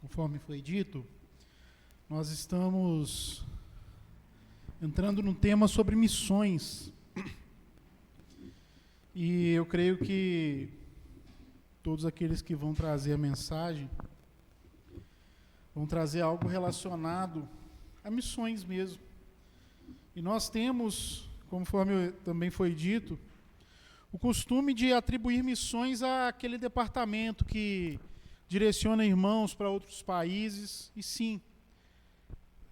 Conforme foi dito, nós estamos entrando num tema sobre missões. E eu creio que todos aqueles que vão trazer a mensagem vão trazer algo relacionado a missões mesmo. E nós temos, conforme também foi dito, o costume de atribuir missões àquele departamento que direciona irmãos para outros países, e sim,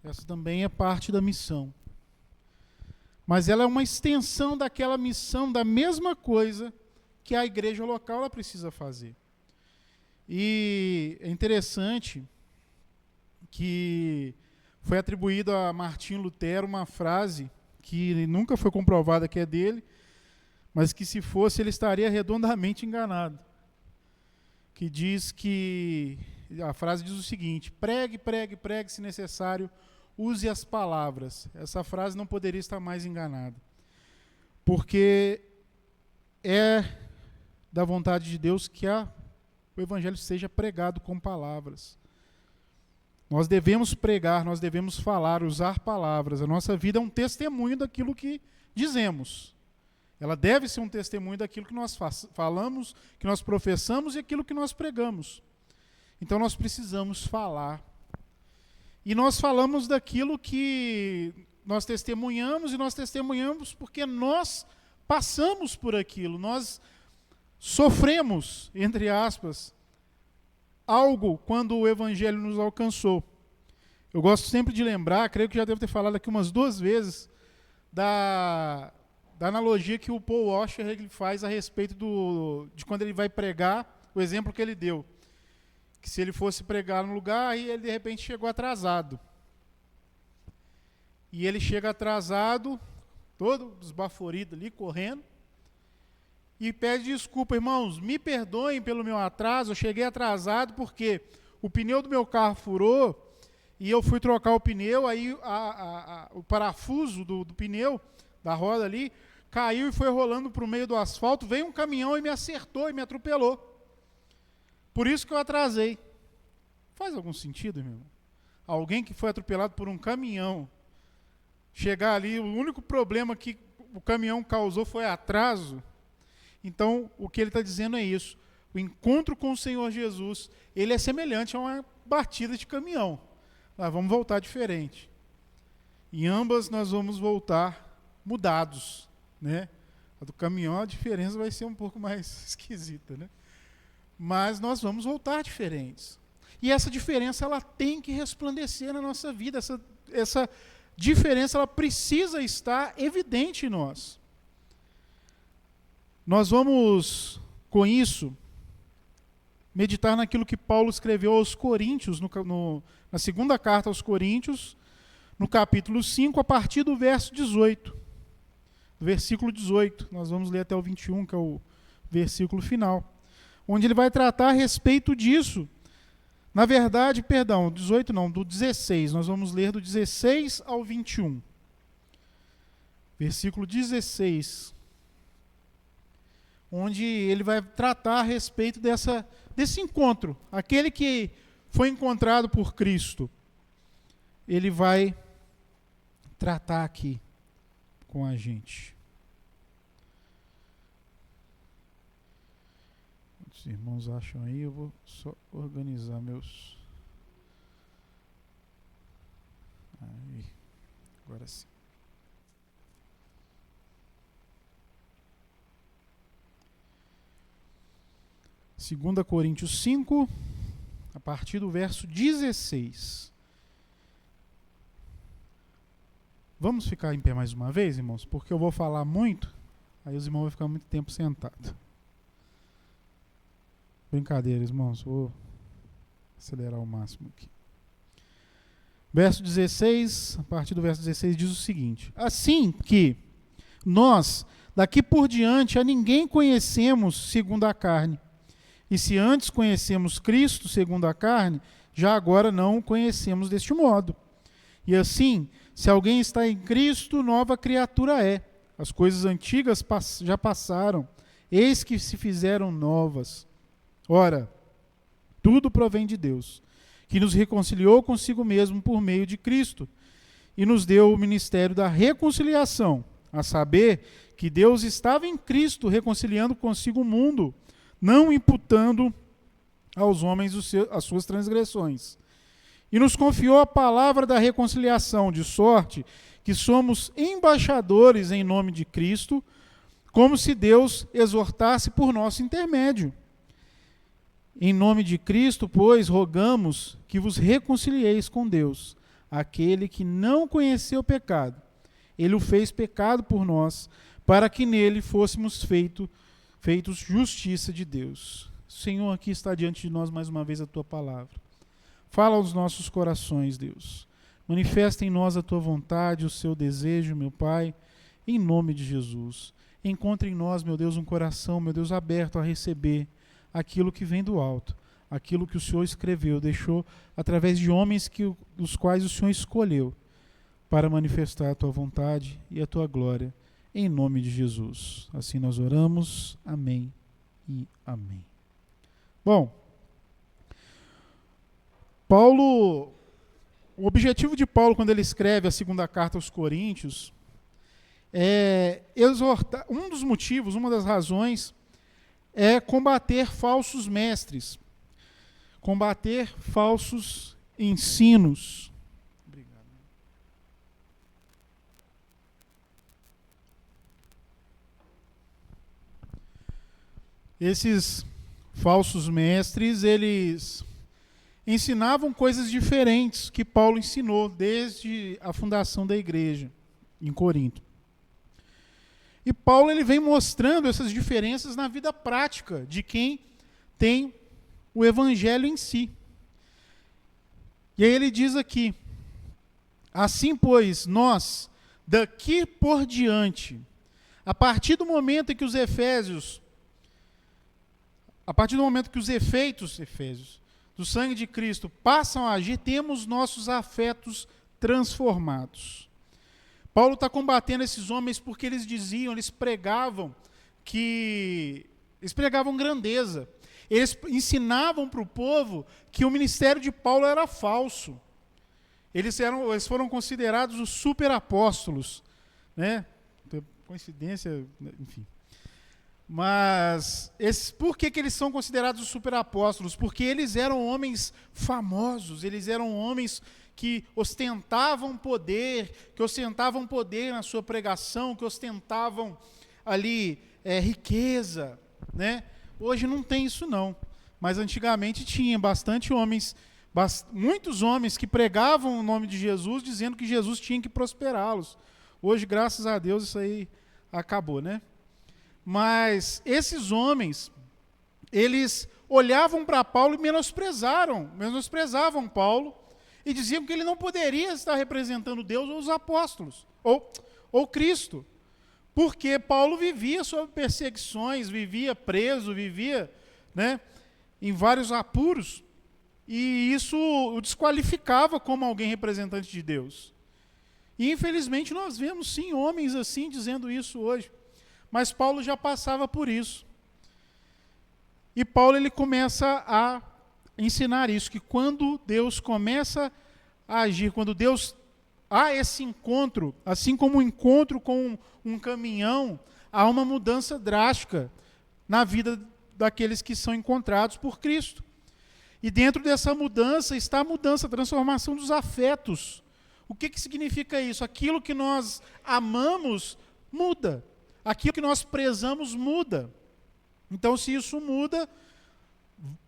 essa também é parte da missão. Mas ela é uma extensão daquela missão, da mesma coisa que a igreja local ela precisa fazer. E é interessante que foi atribuído a Martinho Lutero uma frase que nunca foi comprovada que é dele, mas que se fosse ele estaria redondamente enganado. Que diz que, a frase diz o seguinte: pregue, pregue, pregue, se necessário, use as palavras. Essa frase não poderia estar mais enganada. Porque é da vontade de Deus que o evangelho seja pregado com palavras. Nós devemos pregar, nós devemos falar, usar palavras. A nossa vida é um testemunho daquilo que dizemos. Ela deve ser um testemunho daquilo que nós falamos, que nós professamos e aquilo que nós pregamos. Então nós precisamos falar. E nós falamos daquilo que nós testemunhamos, e nós testemunhamos porque nós passamos por aquilo. Nós sofremos, entre aspas, algo quando o evangelho nos alcançou. Eu gosto sempre de lembrar, creio que já devo ter falado aqui umas 2 vezes, da analogia que o Paul Washer ele faz a respeito de quando ele vai pregar, o exemplo que ele deu. Que se ele fosse pregar num lugar, aí ele de repente chegou atrasado. E ele chega atrasado, todo esbaforido ali, correndo, e pede desculpa: irmãos, me perdoem pelo meu atraso, eu cheguei atrasado porque o pneu do meu carro furou, e eu fui trocar o pneu, aí o parafuso do pneu, da roda ali, caiu e foi rolando para o meio do asfalto, veio um caminhão e me acertou e me atropelou. Por isso que eu atrasei. Faz algum sentido, meu irmão? Alguém que foi atropelado por um caminhão, chegar ali, o único problema que o caminhão causou foi atraso. Então, o que ele está dizendo é isso. O encontro com o Senhor Jesus, ele é semelhante a uma batida de caminhão. Nós vamos voltar diferente. Em ambas nós vamos voltar mudados, né? A do caminhão, a diferença vai ser um pouco mais esquisita, né? Mas nós vamos voltar diferentes. E essa diferença ela tem que resplandecer na nossa vida. Essa diferença ela precisa estar evidente em nós. Nós vamos, com isso, meditar naquilo que Paulo escreveu aos Coríntios, na segunda carta aos Coríntios, no capítulo 5, a partir do verso 18. Do versículo 18. Nós vamos ler até o 21, que é o versículo final. Onde ele vai tratar a respeito disso. Na verdade, do 16. Nós vamos ler do 16 ao 21. Versículo 16. Onde ele vai tratar a respeito desse encontro. Aquele que foi encontrado por Cristo. Ele vai tratar aqui com a gente. Os irmãos acham aí, eu vou só organizar meus... Aí, agora sim. Segunda Coríntios 5, a partir do verso 16. Vamos ficar em pé mais uma vez, irmãos? Porque eu vou falar muito, aí os irmãos vão ficar muito tempo sentados. Brincadeira, irmãos, vou acelerar ao máximo aqui. Verso 16, a partir do verso 16 diz o seguinte: assim que nós, daqui por diante, a ninguém conhecemos segundo a carne. E se antes conhecemos Cristo segundo a carne, já agora não o conhecemos deste modo. E assim, se alguém está em Cristo, nova criatura é. As coisas antigas já passaram, eis que se fizeram novas. Ora, Tudo provém de Deus, que nos reconciliou consigo mesmo por meio de Cristo e nos deu o ministério da reconciliação, a saber que Deus estava em Cristo reconciliando consigo o mundo, não imputando aos homens as suas transgressões. E nos confiou a palavra da reconciliação, de sorte que somos embaixadores em nome de Cristo, como se Deus exortasse por nosso intermédio. Em nome de Cristo, pois, rogamos que vos reconcilieis com Deus, aquele que não conheceu o pecado. Ele o fez pecado por nós, para que nele fôssemos feitos justiça de Deus. Senhor, aqui está diante de nós mais uma vez a Tua palavra. Fala aos nossos corações, Deus. Manifesta em nós a Tua vontade, o Seu desejo, meu Pai, em nome de Jesus. Encontre em nós, meu Deus, um coração, meu Deus, aberto a receber aquilo que vem do alto, aquilo que o Senhor escreveu, deixou através de homens os quais o Senhor escolheu para manifestar a Tua vontade e a Tua glória, em nome de Jesus. Assim nós oramos. Amém e amém. Bom, o objetivo de Paulo, quando ele escreve a segunda carta aos Coríntios, é exortar. Um dos motivos, uma das razões, é combater falsos mestres, combater falsos ensinos. Obrigado. Esses falsos mestres, eles ensinavam coisas diferentes que Paulo ensinou desde a fundação da igreja em Corinto. E Paulo ele vem mostrando essas diferenças na vida prática de quem tem o evangelho em si. E aí ele diz aqui: assim, pois, nós, daqui por diante, a partir do momento em que os efeitos do sangue de Cristo passam a agir, temos nossos afetos transformados. Paulo está combatendo esses homens porque eles pregavam grandeza. Eles ensinavam para o povo que o ministério de Paulo era falso. Eles foram considerados os superapóstolos, né? Coincidência, enfim. Mas por que eles são considerados os superapóstolos? Porque eles eram homens famosos, eles eram homens que ostentavam poder na sua pregação, que ostentavam ali riqueza, né? Hoje não tem isso não, mas antigamente tinha muitos homens que pregavam o nome de Jesus, dizendo que Jesus tinha que prosperá-los. Hoje, graças a Deus, isso aí acabou, né? Mas esses homens, eles olhavam para Paulo e menosprezavam Paulo e diziam que ele não poderia estar representando Deus ou os apóstolos, ou Cristo, porque Paulo vivia sob perseguições, vivia preso, vivia, né, em vários apuros, e isso o desqualificava como alguém representante de Deus. E infelizmente nós vemos sim homens assim dizendo isso hoje. Mas Paulo já passava por isso. E Paulo ele começa a ensinar isso, que quando Deus começa a agir, quando Deus há esse encontro, assim como o encontro com um caminhão, há uma mudança drástica na vida daqueles que são encontrados por Cristo. E dentro dessa mudança está a mudança, a transformação dos afetos. O que significa isso? Aquilo que nós amamos muda. Aquilo que nós prezamos muda. Então, se isso muda,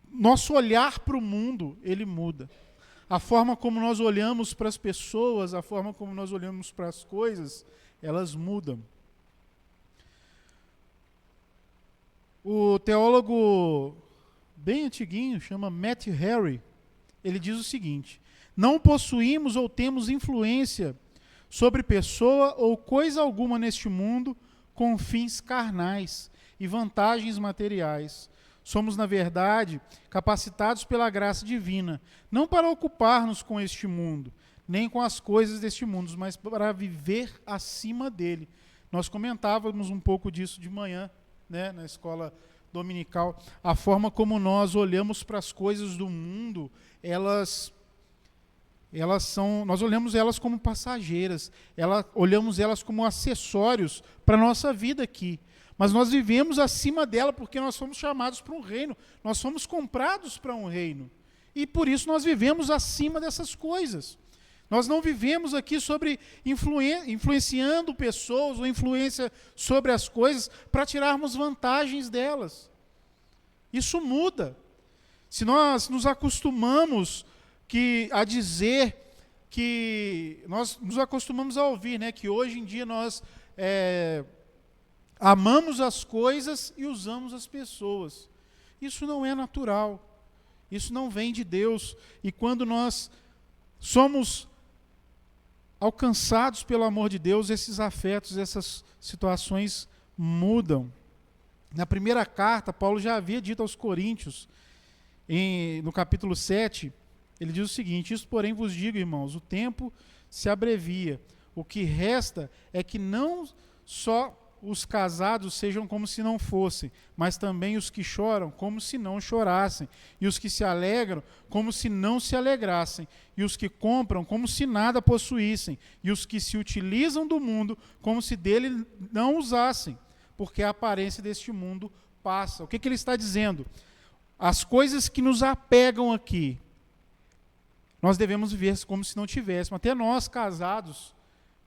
nosso olhar para o mundo, ele muda. A forma como nós olhamos para as pessoas, a forma como nós olhamos para as coisas, elas mudam. O teólogo bem antiguinho, chama Matthew Henry, ele diz o seguinte: não possuímos ou temos influência sobre pessoa ou coisa alguma neste mundo com fins carnais e vantagens materiais. Somos, na verdade, capacitados pela graça divina, não para ocupar-nos com este mundo, nem com as coisas deste mundo, mas para viver acima dele. Nós comentávamos um pouco disso de manhã, né, na escola dominical, a forma como nós olhamos para as coisas do mundo, nós olhamos elas como passageiras, olhamos elas como acessórios para a nossa vida aqui. Mas nós vivemos acima dela porque nós fomos chamados para um reino, nós fomos comprados para um reino. E por isso nós vivemos acima dessas coisas. Nós não vivemos aqui sobre influenciando pessoas ou influência sobre as coisas para tirarmos vantagens delas. Isso muda. Se nós nos acostumamos a dizer que nós nos acostumamos a ouvir, né, que hoje em dia nós amamos as coisas e usamos as pessoas. Isso não é natural. Isso não vem de Deus. E quando nós somos alcançados pelo amor de Deus, esses afetos, essas situações mudam. Na primeira carta, Paulo já havia dito aos Coríntios, no capítulo 7, ele diz o seguinte: isto, porém, vos digo, irmãos, o tempo se abrevia. O que resta é que não só os casados sejam como se não fossem, mas também os que choram como se não chorassem, e os que se alegram como se não se alegrassem, e os que compram como se nada possuíssem, e os que se utilizam do mundo como se dele não usassem, porque a aparência deste mundo passa. O que ele está dizendo? As coisas que nos apegam aqui, nós devemos viver como se não tivéssemos. Até nós, casados,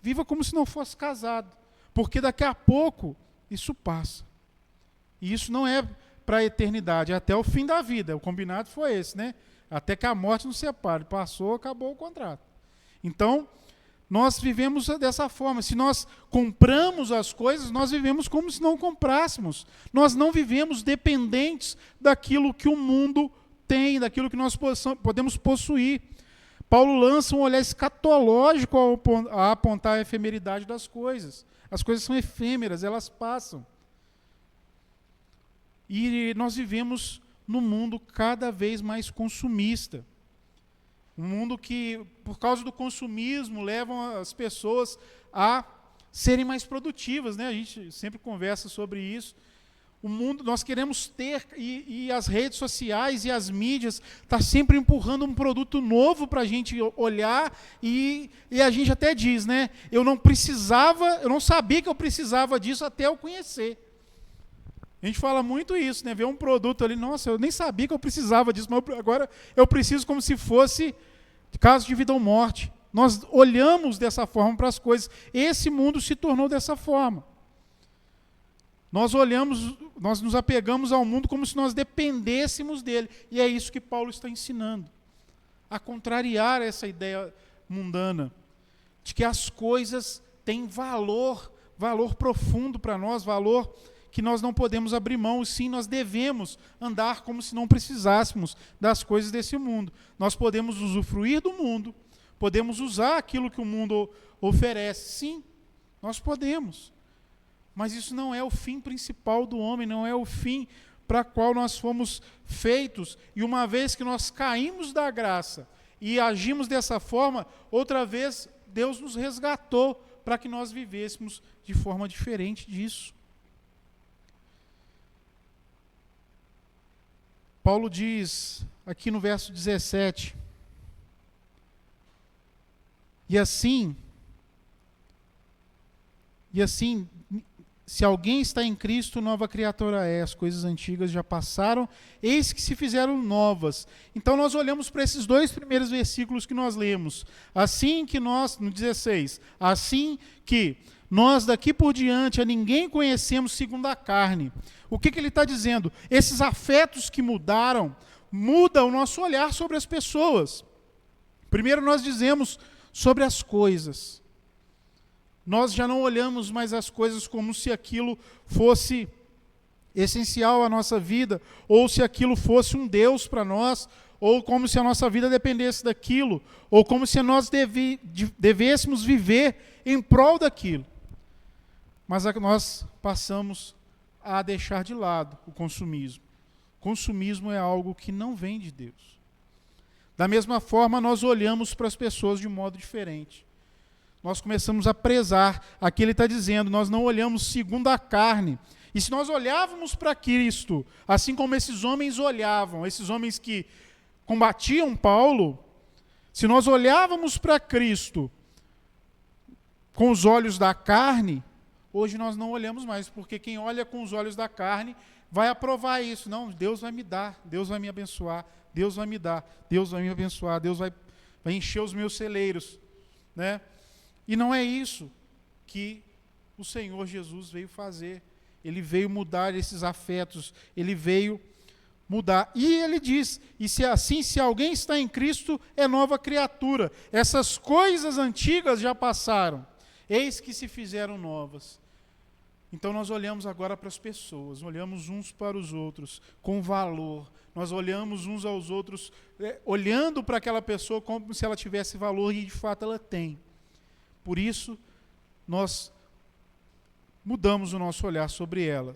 viva como se não fosse casado. Porque daqui a pouco isso passa. E isso não é para a eternidade, é até o fim da vida. O combinado foi esse, né? Até que a morte nos separe. Passou, acabou o contrato. Então, nós vivemos dessa forma. Se nós compramos as coisas, nós vivemos como se não comprássemos. Nós não vivemos dependentes daquilo que o mundo tem, daquilo que nós podemos possuir. Paulo lança um olhar escatológico ao apontar a efemeridade das coisas. As coisas são efêmeras, elas passam. E nós vivemos num mundo cada vez mais consumista. Um mundo que, por causa do consumismo, leva as pessoas a serem mais produtivas, né? A gente sempre conversa sobre isso. O mundo, nós queremos ter, e as redes sociais e as mídias estão sempre empurrando um produto novo para a gente olhar, e a gente até diz, né? Eu não sabia que eu precisava disso até eu conhecer. A gente fala muito isso, né? Ver um produto ali, nossa, eu nem sabia que eu precisava disso, mas agora eu preciso como se fosse caso de vida ou morte. Nós olhamos dessa forma para as coisas. Esse mundo se tornou dessa forma. Nós nos apegamos ao mundo como se nós dependêssemos dele. E é isso que Paulo está ensinando. A contrariar essa ideia mundana, de que as coisas têm valor profundo para nós, valor que nós não podemos abrir mão, sim, nós devemos andar como se não precisássemos das coisas desse mundo. Nós podemos usufruir do mundo, podemos usar aquilo que o mundo oferece, sim, nós podemos. Mas isso não é o fim principal do homem, não é o fim para qual nós fomos feitos. E uma vez que nós caímos da graça e agimos dessa forma, outra vez Deus nos resgatou para que nós vivêssemos de forma diferente disso. Paulo diz aqui no verso 17, e assim, se alguém está em Cristo, nova criatura é, as coisas antigas já passaram, eis que se fizeram novas. Então nós olhamos para esses dois primeiros versículos que nós lemos. Assim que nós, no 16, assim que nós daqui por diante a ninguém conhecemos segundo a carne. O que ele está dizendo? Esses afetos que mudam o nosso olhar sobre as pessoas. Primeiro nós dizemos sobre as coisas. Nós já não olhamos mais as coisas como se aquilo fosse essencial à nossa vida, ou se aquilo fosse um Deus para nós, ou como se a nossa vida dependesse daquilo, ou como se nós devêssemos viver em prol daquilo. Mas nós passamos a deixar de lado o consumismo. O consumismo é algo que não vem de Deus. Da mesma forma, nós olhamos para as pessoas de um modo diferente. Nós começamos a prezar. Aqui ele está dizendo, nós não olhamos segundo a carne. E se nós olhávamos para Cristo, assim como esses homens olhavam, esses homens que combatiam Paulo, se nós olhávamos para Cristo com os olhos da carne, hoje nós não olhamos mais, porque quem olha com os olhos da carne vai aprovar isso. Não, Deus vai me dar, Deus vai me abençoar, Deus vai me dar, Deus vai me abençoar, Deus vai encher os meus celeiros, né? E não é isso que o Senhor Jesus veio fazer. Ele veio mudar esses afetos, ele veio mudar. E ele diz, e se assim, se alguém está em Cristo, é nova criatura. Essas coisas antigas já passaram, eis que se fizeram novas. Então nós olhamos agora para as pessoas, olhamos uns para os outros com valor. Nós olhamos uns aos outros, olhando para aquela pessoa como se ela tivesse valor, e de fato ela tem. Por isso, nós mudamos o nosso olhar sobre ela.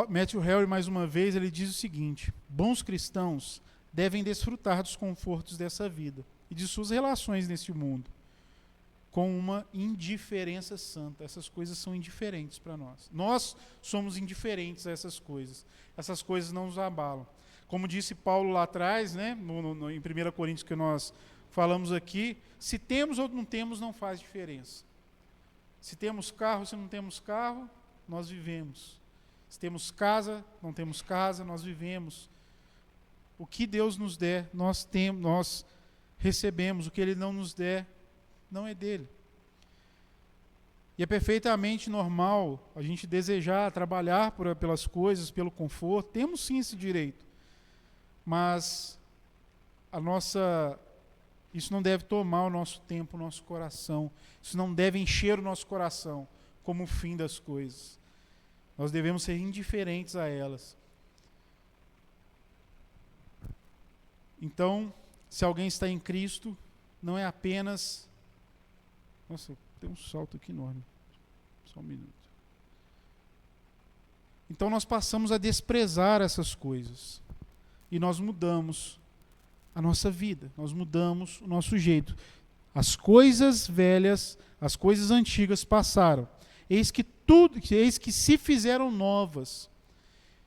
Matthew Henry, mais uma vez, ele diz o seguinte: bons cristãos devem desfrutar dos confortos dessa vida e de suas relações neste mundo, com uma indiferença santa. Essas coisas são indiferentes para nós. Nós somos indiferentes a essas coisas. Essas coisas não nos abalam. Como disse Paulo lá atrás, né, em 1 Coríntios, que nós falamos aqui, se temos ou não temos, não faz diferença. Se temos carro, se não temos carro, nós vivemos. Se temos casa, não temos casa, nós vivemos. O que Deus nos der, nós recebemos. O que Ele não nos der, não é dele. E é perfeitamente normal a gente desejar trabalhar pelas coisas, pelo conforto. Temos sim esse direito. Mas isso não deve tomar o nosso tempo, o nosso coração. Isso não deve encher o nosso coração como o fim das coisas. Nós devemos ser indiferentes a elas. Então, se alguém está em Cristo, não é apenas... Nossa, tem um salto aqui enorme. Só um minuto. Então nós passamos a desprezar essas coisas. E nós mudamos a nossa vida. Nós mudamos o nosso jeito. As coisas velhas, as coisas antigas passaram. Eis que se fizeram novas.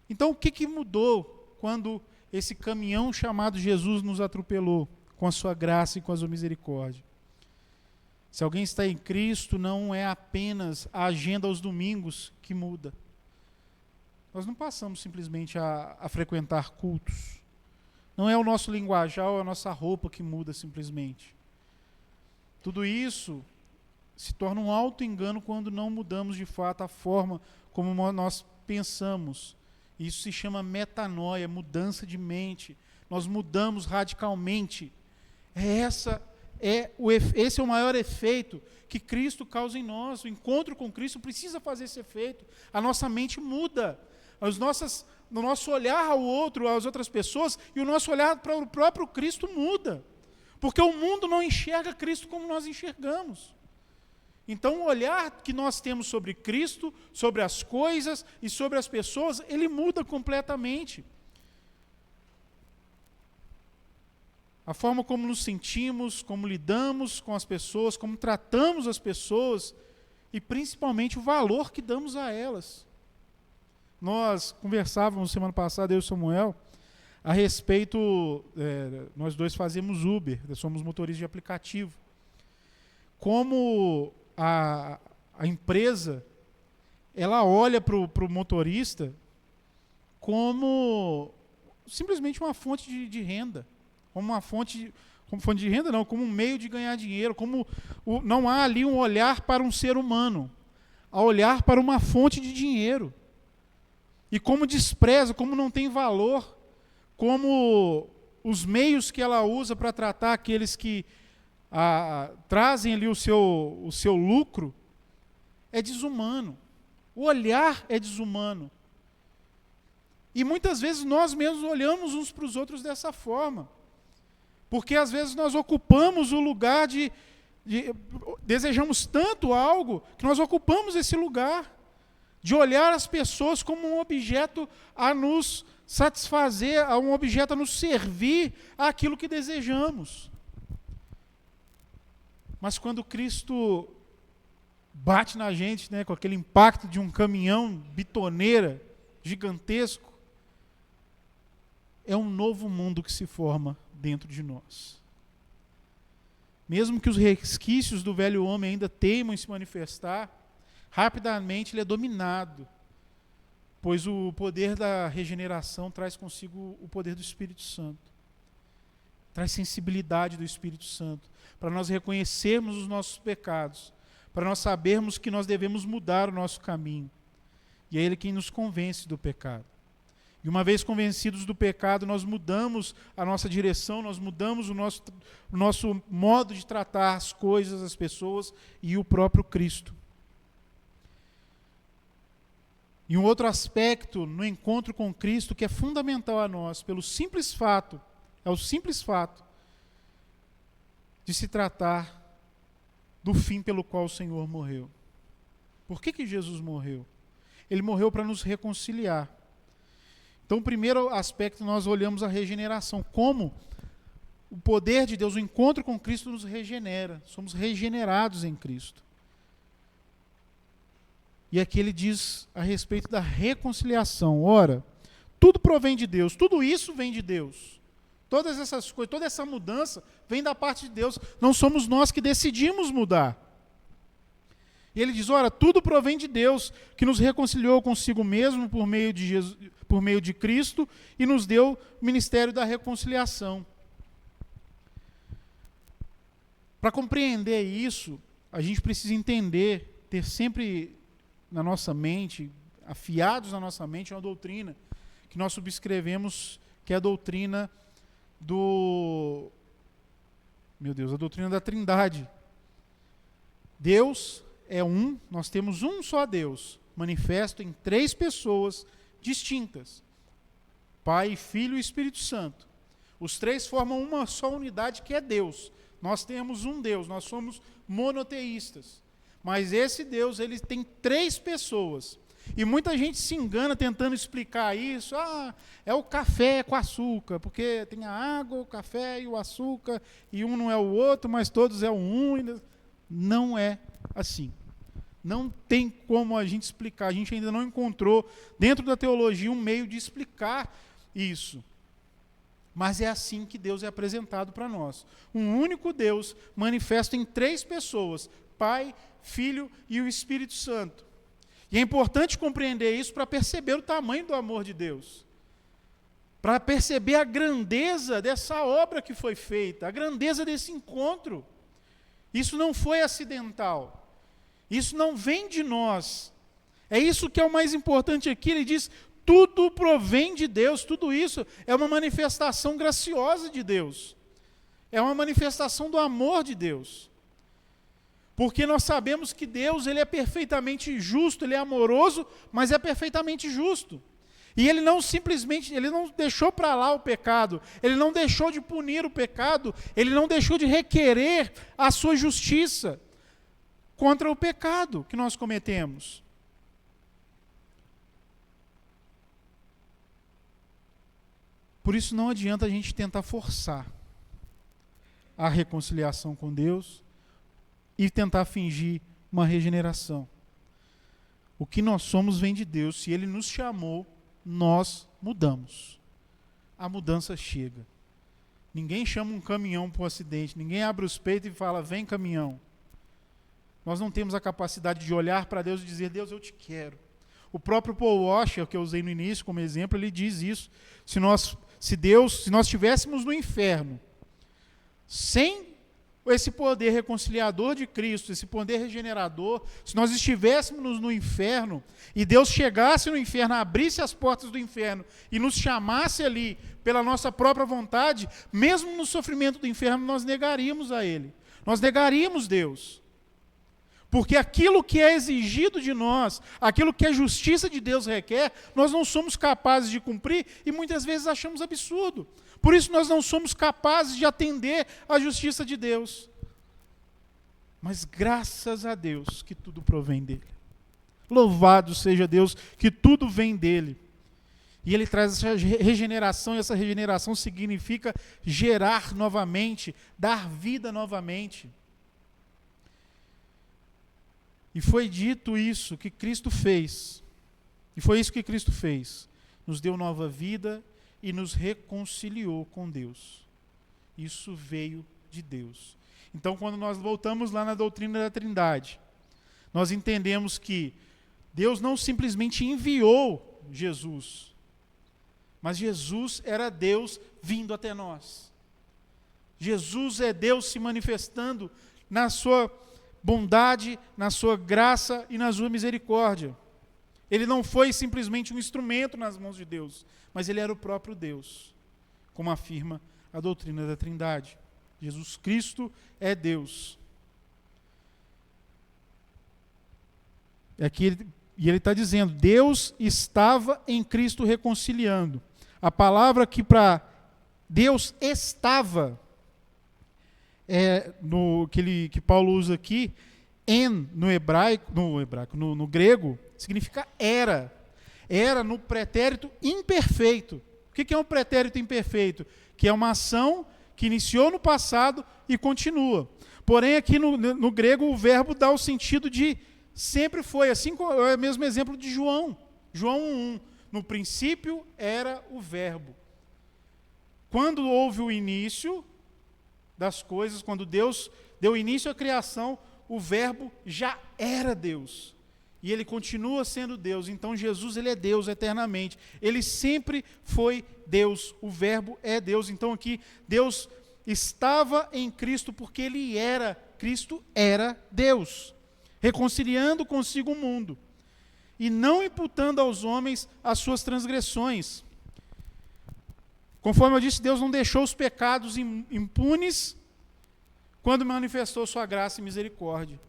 Então o que mudou quando esse caminhão chamado Jesus nos atropelou com a sua graça e com a sua misericórdia? Se alguém está em Cristo, não é apenas a agenda aos domingos que muda. Nós não passamos simplesmente a frequentar cultos. Não é o nosso linguajar ou a nossa roupa que muda simplesmente. Tudo isso se torna um auto-engano quando não mudamos de fato a forma como nós pensamos. Isso se chama metanoia, mudança de mente. Nós mudamos radicalmente. Esse é o maior efeito que Cristo causa em nós. O encontro com Cristo precisa fazer esse efeito. A nossa mente muda. No nosso olhar ao outro, às outras pessoas, e o nosso olhar para o próprio Cristo muda. Porque o mundo não enxerga Cristo como nós enxergamos. Então o olhar que nós temos sobre Cristo, sobre as coisas e sobre as pessoas, ele muda completamente. A forma como nos sentimos, como lidamos com as pessoas, como tratamos as pessoas e principalmente o valor que damos a elas. Nós conversávamos semana passada, eu e o Samuel, a respeito, nós dois fazemos Uber, somos motoristas de aplicativo. Como a empresa, ela olha para o motorista como simplesmente uma fonte de renda. Como fonte de renda não, como um meio de ganhar dinheiro, não há ali um olhar para um ser humano, há olhar para uma fonte de dinheiro. E como despreza, como não tem valor, como os meios que ela usa para tratar aqueles que trazem ali o seu lucro, é desumano. O olhar é desumano. E muitas vezes nós mesmos olhamos uns para os outros dessa forma. Porque às vezes nós ocupamos o lugar desejamos tanto algo, que nós ocupamos esse lugar, de olhar as pessoas como um objeto a nos satisfazer, a um objeto a nos servir àquilo que desejamos. Mas quando Cristo bate na gente, né, com aquele impacto de um caminhão bitoneira gigantesco. É um novo mundo que se forma dentro de nós. Mesmo que os resquícios do velho homem ainda teimam em se manifestar, rapidamente ele é dominado, pois o poder da regeneração traz consigo o poder do Espírito Santo. Traz sensibilidade do Espírito Santo, para nós reconhecermos os nossos pecados, para nós sabermos que nós devemos mudar o nosso caminho. E é Ele quem nos convence do pecado. E uma vez convencidos do pecado, nós mudamos a nossa direção, nós mudamos o nosso modo de tratar as coisas, as pessoas e o próprio Cristo. E um outro aspecto no encontro com Cristo que é fundamental a nós, é o simples fato de se tratar do fim pelo qual o Senhor morreu. Por que Jesus morreu? Ele morreu para nos reconciliar. Então, o primeiro aspecto, nós olhamos a regeneração, como o poder de Deus, o encontro com Cristo nos regenera, somos regenerados em Cristo. E aqui ele diz a respeito da reconciliação. Ora, tudo provém de Deus, tudo isso vem de Deus. Todas essas coisas, toda essa mudança vem da parte de Deus, não somos nós que decidimos mudar. E ele diz, ora, tudo provém de Deus, que nos reconciliou consigo mesmo por meio de Cristo e nos deu o ministério da reconciliação. Para compreender isso, a gente precisa entender, ter sempre na nossa mente, afiados na nossa mente, uma doutrina que nós subscrevemos, que é a doutrina a doutrina da Trindade. Deus é um, nós temos um só Deus, manifesto em três pessoas distintas: Pai, Filho e Espírito Santo. Os três formam uma só unidade que é Deus. Nós temos um Deus, nós somos monoteístas. Mas esse Deus, ele tem três pessoas. E muita gente se engana tentando explicar isso. É o café com açúcar, porque tem a água, o café e o açúcar, e um não é o outro, mas todos é um. Não é assim. Não tem como a gente explicar. A gente ainda não encontrou dentro da teologia um meio de explicar isso. Mas é assim que Deus é apresentado para nós. Um único Deus manifesto em três pessoas: Pai, Filho e o Espírito Santo. E é importante compreender isso para perceber o tamanho do amor de Deus. Para perceber a grandeza dessa obra que foi feita, a grandeza desse encontro. Isso não foi acidental. Isso não vem de nós. É isso que é o mais importante aqui. Ele diz, tudo provém de Deus. Tudo isso é uma manifestação graciosa de Deus. É uma manifestação do amor de Deus. Porque nós sabemos que Deus, ele é perfeitamente justo, ele é amoroso, mas é perfeitamente justo. E ele não simplesmente, ele não deixou para lá o pecado, ele não deixou de punir o pecado, ele não deixou de requerer a sua justiça contra o pecado que nós cometemos. Por isso não adianta a gente tentar forçar a reconciliação com Deus e tentar fingir uma regeneração. O que nós somos vem de Deus. Se Ele nos chamou, nós mudamos. A mudança chega. Ninguém chama um caminhão para um acidente. Ninguém abre os peitos e fala, vem caminhão. Nós não temos a capacidade de olhar para Deus e dizer, Deus, eu te quero. O próprio Paul Washer, que eu usei no início como exemplo, ele diz isso. Se nós estivéssemos no inferno, sem esse poder reconciliador de Cristo, esse poder regenerador, se nós estivéssemos no inferno, e Deus chegasse no inferno, abrisse as portas do inferno, e nos chamasse ali, pela nossa própria vontade, mesmo no sofrimento do inferno, nós negaríamos a Ele. Nós negaríamos Deus. Porque aquilo que é exigido de nós, aquilo que a justiça de Deus requer, nós não somos capazes de cumprir, e muitas vezes achamos absurdo. Por isso nós não somos capazes de atender à justiça de Deus. Mas graças a Deus que tudo provém dele. Louvado seja Deus que tudo vem dele. E ele traz essa regeneração, e essa regeneração significa gerar novamente, dar vida novamente. E foi dito isso que Cristo fez. E foi isso que Cristo fez. Nos deu nova vida e nos reconciliou com Deus. Isso veio de Deus. Então, quando nós voltamos lá na doutrina da Trindade, nós entendemos que Deus não simplesmente enviou Jesus, mas Jesus era Deus vindo até nós. Jesus é Deus se manifestando na sua bondade, na sua graça e na sua misericórdia. Ele não foi simplesmente um instrumento nas mãos de Deus, mas ele era o próprio Deus, como afirma a doutrina da Trindade. Jesus Cristo é Deus. E ele está dizendo, Deus estava em Cristo reconciliando. A palavra que para Deus estava, que Paulo usa aqui, no grego, significa era. Era no pretérito imperfeito. O que é um pretérito imperfeito? Que é uma ação que iniciou no passado e continua. Porém, aqui no grego, o verbo dá o sentido de sempre foi. Assim como é o mesmo exemplo de João. João 1. No princípio era o verbo. Quando houve o início das coisas, quando Deus deu início à criação, o verbo já era Deus. E ele continua sendo Deus. Então Jesus, ele é Deus eternamente. Ele sempre foi Deus. O verbo é Deus. Então aqui, Deus estava em Cristo porque Cristo era Deus, reconciliando consigo o mundo e não imputando aos homens as suas transgressões. Conforme eu disse, Deus não deixou os pecados impunes quando manifestou sua graça e misericórdia.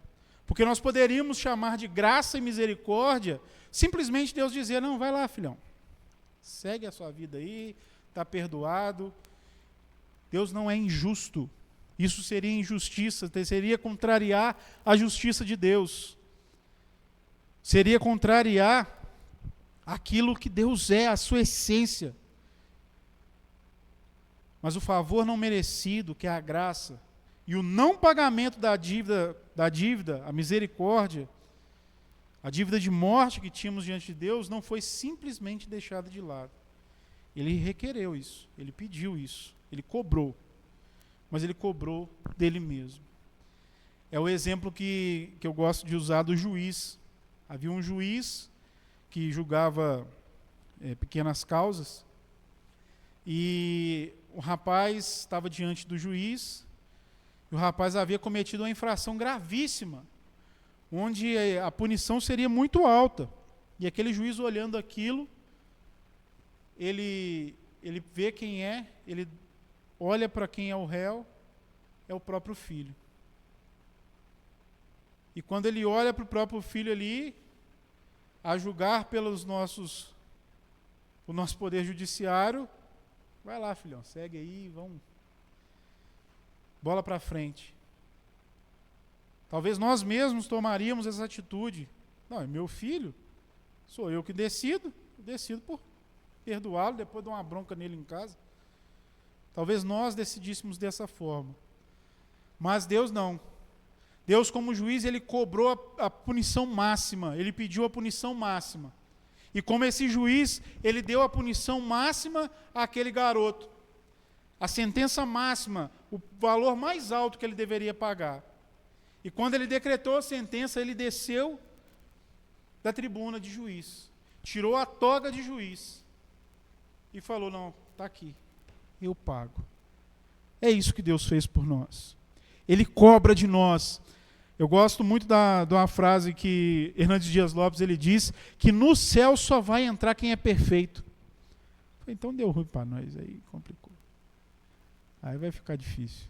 Porque nós poderíamos chamar de graça e misericórdia simplesmente Deus dizer, não, vai lá, filhão, segue a sua vida aí, está perdoado. Deus não é injusto. Isso seria injustiça, seria contrariar a justiça de Deus. Seria contrariar aquilo que Deus é, a sua essência. Mas o favor não merecido, que é a graça, e o não pagamento da dívida, a misericórdia, a dívida de morte que tínhamos diante de Deus, não foi simplesmente deixada de lado. Ele requereu isso, ele pediu isso, ele cobrou. Mas ele cobrou dele mesmo. É o exemplo que eu gosto de usar do juiz. Havia um juiz que julgava pequenas causas, e o rapaz estava diante do juiz, e o rapaz havia cometido uma infração gravíssima, onde a punição seria muito alta. E aquele juiz, olhando aquilo, ele vê quem é, ele olha para quem é o réu, é o próprio filho. E quando ele olha para o próprio filho ali, a julgar o nosso poder judiciário, vai lá, filhão, segue aí, vamos. Bola para frente. Talvez nós mesmos tomaríamos essa atitude. Não, é meu filho, sou eu que decido por perdoá-lo, depois dar uma bronca nele em casa. Talvez nós decidíssemos dessa forma. Mas Deus não. Deus, como juiz, ele cobrou a punição máxima. Ele pediu a punição máxima. E como esse juiz, ele deu a punição máxima àquele garoto. A sentença máxima, o valor mais alto que ele deveria pagar. E quando ele decretou a sentença, ele desceu da tribuna de juiz. Tirou a toga de juiz. E falou, não, está aqui. Eu pago. É isso que Deus fez por nós. Ele cobra de nós. Eu gosto muito de uma frase que Hernandes Dias Lopes ele diz, que no céu só vai entrar quem é perfeito. Então deu ruim para nós, aí complicou. Aí vai ficar difícil.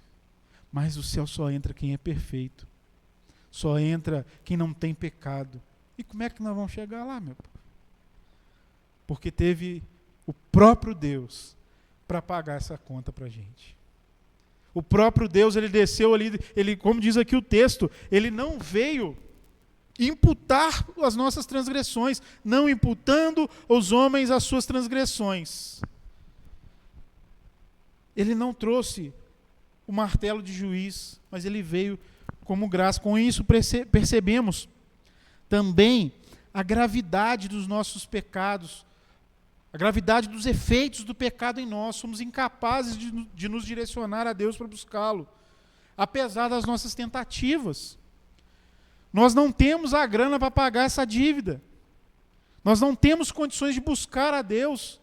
Mas o céu só entra quem é perfeito. Só entra quem não tem pecado. E como é que nós vamos chegar lá, meu povo? Porque teve o próprio Deus para pagar essa conta para a gente. O próprio Deus, ele desceu ali, ele, como diz aqui o texto, ele não veio imputar as nossas transgressões, não imputando aos homens as suas transgressões. Ele não trouxe o martelo de juiz, mas ele veio como graça. Com isso percebemos também a gravidade dos nossos pecados, a gravidade dos efeitos do pecado em nós. Somos incapazes de nos direcionar a Deus para buscá-lo, apesar das nossas tentativas. Nós não temos a grana para pagar essa dívida. Nós não temos condições de buscar a Deus,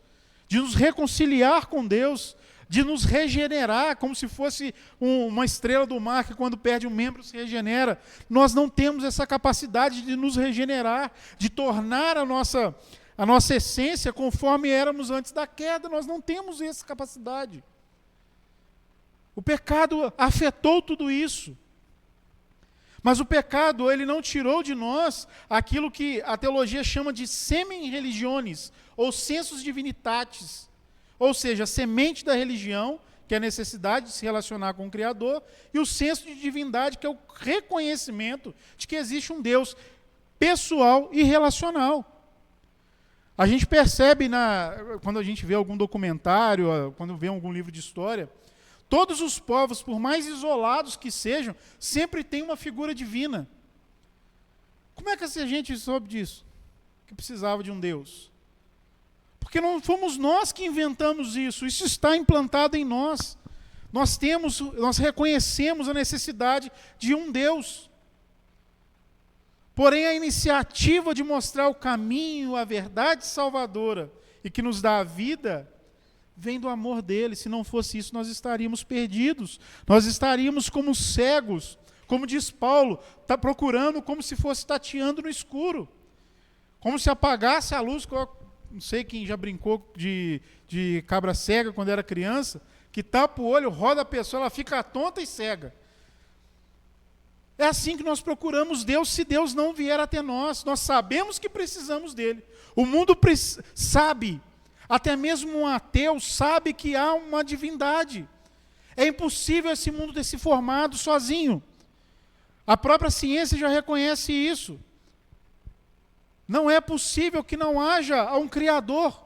de nos reconciliar com Deus, de nos regenerar, como se fosse uma estrela do mar que quando perde um membro se regenera. Nós não temos essa capacidade de nos regenerar, de tornar a nossa essência conforme éramos antes da queda. Nós não temos essa capacidade. O pecado afetou tudo isso. Mas o pecado, ele não tirou de nós aquilo que a teologia chama de semen religiones, ou sensus divinitatis, ou seja, a semente da religião, que é a necessidade de se relacionar com o Criador, e o senso de divindade, que é o reconhecimento de que existe um Deus pessoal e relacional. A gente percebe, quando a gente vê algum documentário, quando vê algum livro de história, todos os povos, por mais isolados que sejam, sempre tem uma figura divina. Como é que a gente soube disso? Que precisava de um Deus. Porque não fomos nós que inventamos isso. Isso está implantado em nós. Nós reconhecemos a necessidade de um Deus. Porém, a iniciativa de mostrar o caminho, a verdade salvadora e que nos dá a vida, vem do amor dele. Se não fosse isso, nós estaríamos perdidos. Nós estaríamos como cegos, como diz Paulo, está procurando como se fosse tateando no escuro. Como se apagasse a luz. Não sei quem já brincou de cabra cega quando era criança, que tapa o olho, roda a pessoa, ela fica tonta e cega. É assim que nós procuramos Deus se Deus não vier até nós. Nós sabemos que precisamos dele. O mundo sabe. Até mesmo um ateu sabe que há uma divindade. É impossível esse mundo ter se formado sozinho. A própria ciência já reconhece isso. Não é possível que não haja um Criador.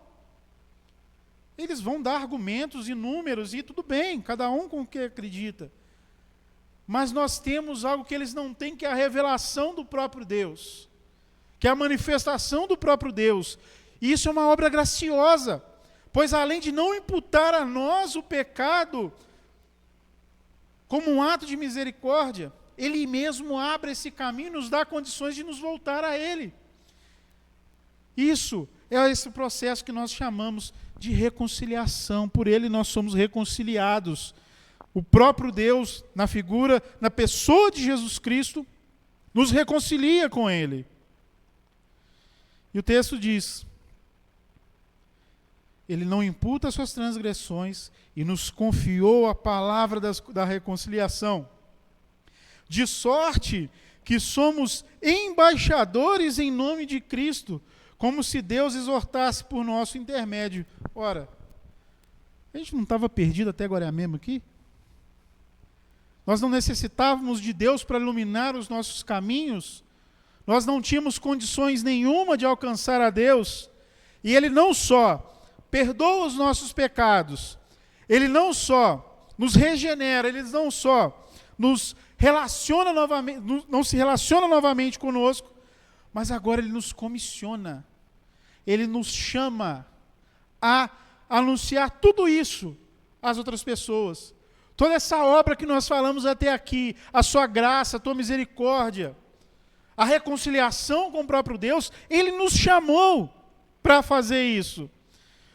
Eles vão dar argumentos e números, e tudo bem, cada um com o que acredita. Mas nós temos algo que eles não têm, que é a revelação do próprio Deus, que é a manifestação do próprio Deus. E isso é uma obra graciosa, pois além de não imputar a nós o pecado como um ato de misericórdia, ele mesmo abre esse caminho e nos dá condições de nos voltar a ele. Isso é esse processo que nós chamamos de reconciliação. Por ele nós somos reconciliados. O próprio Deus, na figura, na pessoa de Jesus Cristo, nos reconcilia com ele. E o texto diz: ele não imputa as suas transgressões e nos confiou a palavra da reconciliação. De sorte que somos embaixadores em nome de Cristo, como se Deus exortasse por nosso intermédio. Ora, a gente não estava perdido até agora mesmo aqui? Nós não necessitávamos de Deus para iluminar os nossos caminhos? Nós não tínhamos condições nenhuma de alcançar a Deus? E ele não só perdoa os nossos pecados, ele não só nos regenera, ele não só nos relaciona novamente, não se relaciona novamente conosco, mas agora ele nos comissiona, ele nos chama a anunciar tudo isso às outras pessoas. Toda essa obra que nós falamos até aqui, a sua graça, a tua misericórdia, a reconciliação com o próprio Deus, ele nos chamou para fazer isso.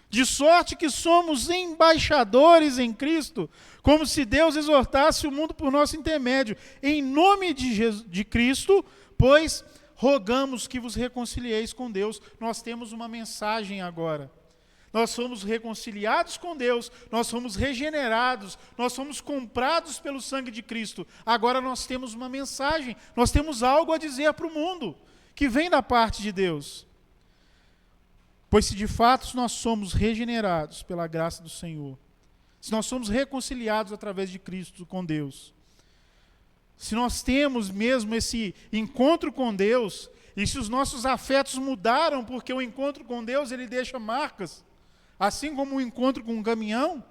De sorte que somos embaixadores em Cristo, como se Deus exortasse o mundo por nosso intermédio. Em nome de Cristo, pois rogamos que vos reconcilieis com Deus. Nós temos uma mensagem agora. Nós somos reconciliados com Deus, nós somos regenerados, nós somos comprados pelo sangue de Cristo. Agora nós temos uma mensagem, nós temos algo a dizer para o mundo, que vem da parte de Deus. Pois se de fato nós somos regenerados pela graça do Senhor, se nós somos reconciliados através de Cristo com Deus, se nós temos mesmo esse encontro com Deus, e se os nossos afetos mudaram, porque o encontro com Deus ele deixa marcas, assim como o encontro com um caminhão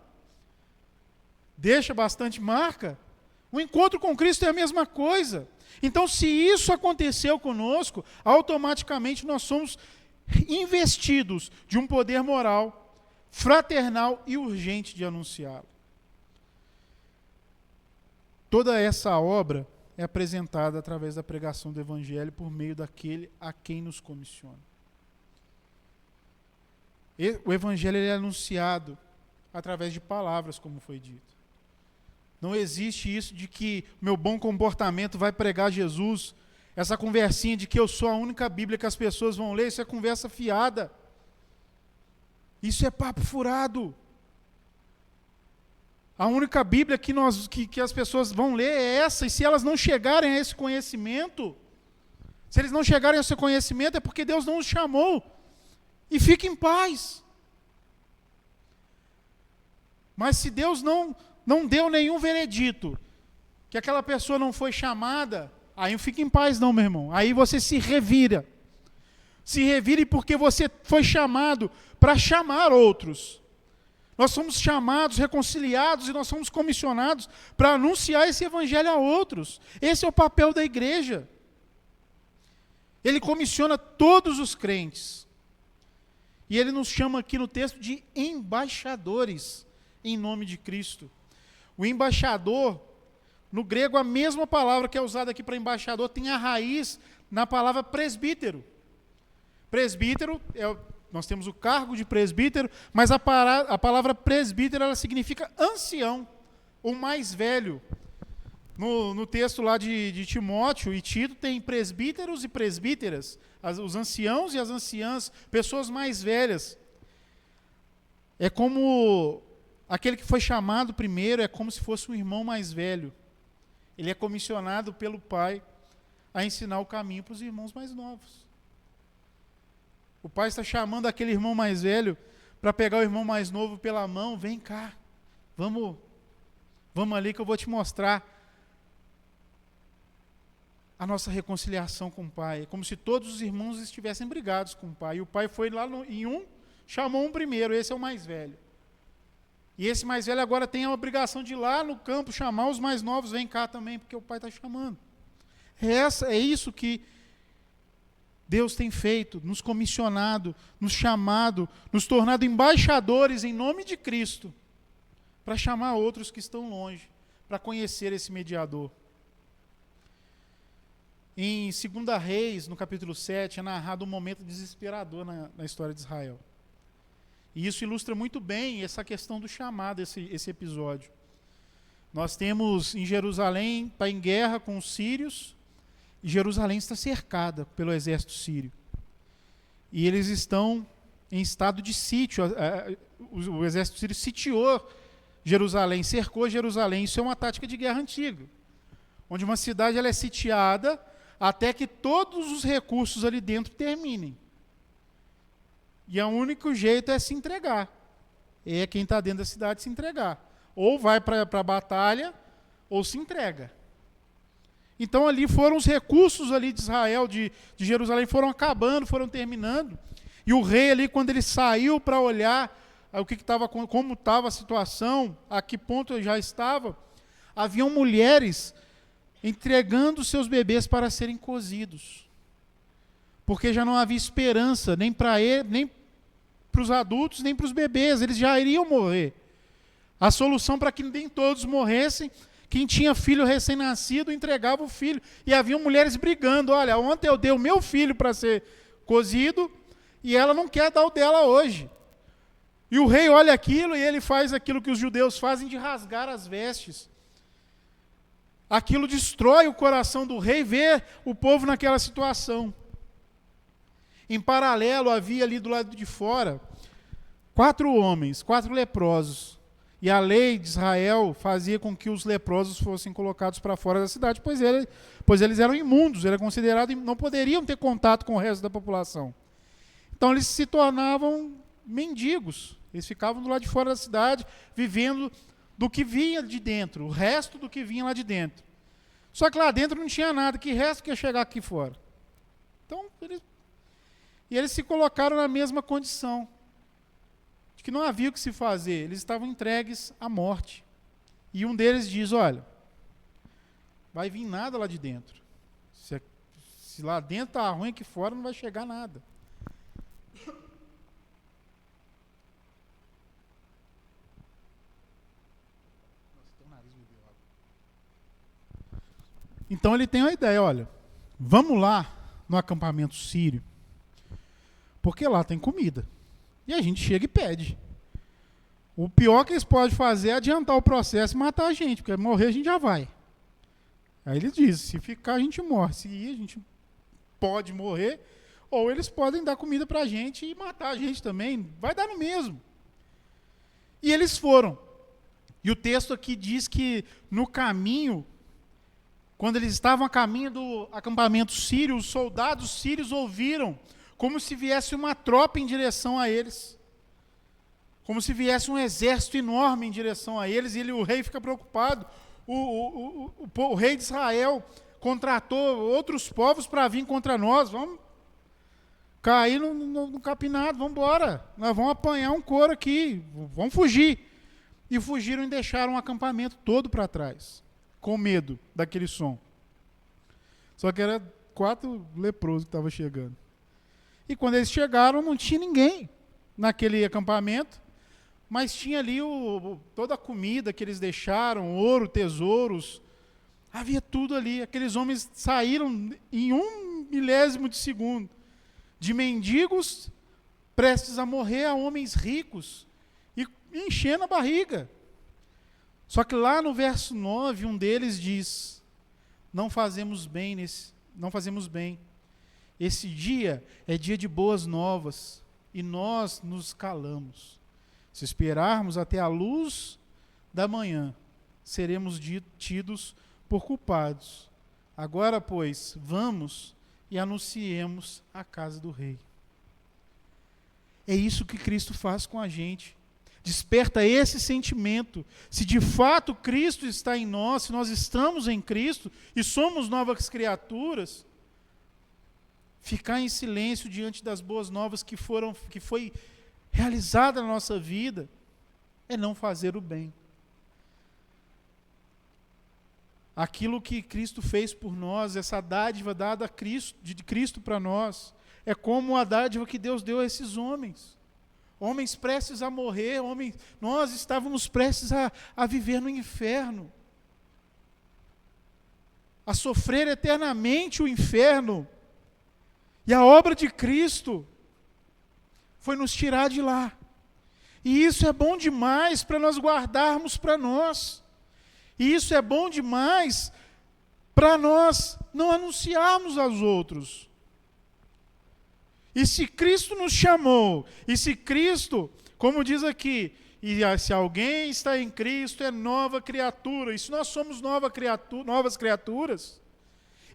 deixa bastante marca, O encontro com Cristo é a mesma coisa. Então, se isso aconteceu conosco, automaticamente nós somos investidos de um poder moral, fraternal e urgente de anunciá-lo. Toda essa obra é apresentada através da pregação do Evangelho por meio daquele a quem nos comissiona. O Evangelho é anunciado através de palavras, como foi dito. Não existe isso de que meu bom comportamento vai pregar Jesus. Essa conversinha de que eu sou a única Bíblia que as pessoas vão ler, isso é conversa fiada. Isso é papo furado. A única Bíblia que as pessoas vão ler é essa, e se elas não chegarem a esse conhecimento, se eles não chegarem a esse conhecimento, é porque Deus não os chamou. E fique em paz. Mas se Deus não deu nenhum veredito, que aquela pessoa não foi chamada, aí não fica em paz não, meu irmão. Aí você se revira. Se revire porque você foi chamado para chamar outros. Nós somos chamados, reconciliados e nós somos comissionados para anunciar esse evangelho a outros. Esse é o papel da igreja. Ele comissiona todos os crentes. E ele nos chama aqui no texto de embaixadores em nome de Cristo. O embaixador, no grego a mesma palavra que é usada aqui para embaixador, tem a raiz na palavra presbítero. Presbítero, nós temos o cargo de presbítero, mas a palavra presbítero ela significa ancião, ou mais velho. No texto lá de Timóteo e Tito tem presbíteros e presbíteras, os anciãos e as anciãs, pessoas mais velhas. É como aquele que foi chamado primeiro, é como se fosse um irmão mais velho. Ele é comissionado pelo pai a ensinar o caminho para os irmãos mais novos. O pai está chamando aquele irmão mais velho para pegar o irmão mais novo pela mão. Vem cá, vamos ali que eu vou te mostrar a nossa reconciliação com o pai. É como se todos os irmãos estivessem brigados com o pai. E o pai foi lá chamou um primeiro, esse é o mais velho. E esse mais velho agora tem a obrigação de ir lá no campo chamar os mais novos, vem cá também, porque o pai está chamando. É isso que Deus tem feito, nos comissionado, nos chamado, nos tornado embaixadores em nome de Cristo, para chamar outros que estão longe, para conhecer esse mediador. Em 2 Reis, no capítulo 7, é narrado um momento desesperador na história de Israel. E isso ilustra muito bem essa questão do chamado, esse episódio. Nós temos em Jerusalém, está em guerra com os sírios, e Jerusalém está cercada pelo exército sírio. E eles estão em estado de sítio. O exército sírio sitiou Jerusalém, cercou Jerusalém. Isso é uma tática de guerra antiga, onde uma cidade ela é sitiada até que todos os recursos ali dentro terminem. E o único jeito é se entregar. É quem está dentro da cidade se entregar. Ou vai para a batalha, ou se entrega. Então ali foram os recursos ali de Israel, de Jerusalém, foram acabando, foram terminando. E o rei ali, quando ele saiu para olhar como estava a situação, a que ponto já estava, haviam mulheres entregando seus bebês para serem cozidos. Porque já não havia esperança, nem para ele, nem para os adultos, nem para os bebês, eles já iriam morrer. A solução para que nem todos morressem, quem tinha filho recém-nascido entregava o filho. E haviam mulheres brigando, olha, ontem eu dei o meu filho para ser cozido, e ela não quer dar o dela hoje. E o rei olha aquilo e ele faz aquilo que os judeus fazem de rasgar as vestes. Aquilo destrói o coração do rei ver o povo naquela situação. Em paralelo, havia ali do lado de fora 4 homens, 4 leprosos. E a lei de Israel fazia com que os leprosos fossem colocados para fora da cidade, pois eles eram imundos, era considerado, não poderiam ter contato com o resto da população. Então eles se tornavam mendigos. Eles ficavam do lado de fora da cidade, vivendo do que vinha de dentro, o resto do que vinha lá de dentro. Só que lá dentro não tinha nada, que resto que ia chegar aqui fora? Então, eles se colocaram na mesma condição, de que não havia o que se fazer, eles estavam entregues à morte. E um deles diz, olha, vai vir nada lá de dentro. Se lá dentro está ruim, aqui fora não vai chegar nada. Então ele tem uma ideia, olha, vamos lá no acampamento sírio, porque lá tem comida. E a gente chega e pede. O pior que eles podem fazer é adiantar o processo e matar a gente, porque morrer a gente já vai. Aí ele diz, se ficar a gente morre, se ir a gente pode morrer, ou eles podem dar comida para a gente e matar a gente também, vai dar no mesmo. E eles foram. E o texto aqui diz que no caminho, quando eles estavam a caminho do acampamento sírio, os soldados sírios ouviram como se viesse uma tropa em direção a eles. Como se viesse um exército enorme em direção a eles, e o rei fica preocupado. O rei de Israel contratou outros povos para vir contra nós. Vamos cair no capinado, vamos embora. Nós vamos apanhar um couro aqui, vamos fugir. E fugiram e deixaram o acampamento todo para trás, com medo daquele som. Só que era 4 leprosos que estavam chegando. E quando eles chegaram, não tinha ninguém naquele acampamento, mas tinha ali toda a comida que eles deixaram, ouro, tesouros, havia tudo ali. Aqueles homens saíram em 1 milésimo de segundo, de mendigos prestes a morrer a homens ricos, e enchendo a barriga. Só que lá no verso 9, um deles diz, não fazemos bem. Esse dia é dia de boas novas, e nós nos calamos. Se esperarmos até a luz da manhã, seremos tidos por culpados. Agora, pois, vamos e anunciemos a casa do rei. É isso que Cristo faz com a gente. Desperta esse sentimento. Se de fato Cristo está em nós, se nós estamos em Cristo e somos novas criaturas, ficar em silêncio diante das boas novas que foi realizada na nossa vida é não fazer o bem. Aquilo que Cristo fez por nós, essa dádiva dada a Cristo, de Cristo para nós, é como a dádiva que Deus deu a esses homens. Homens prestes a morrer, nós estávamos prestes a viver no inferno, a sofrer eternamente o inferno. E a obra de Cristo foi nos tirar de lá. E isso é bom demais para nós guardarmos para nós. E isso é bom demais para nós não anunciarmos aos outros. E se Cristo nos chamou, e se Cristo, como diz aqui, e se alguém está em Cristo é nova criatura, e se nós somos novas criaturas,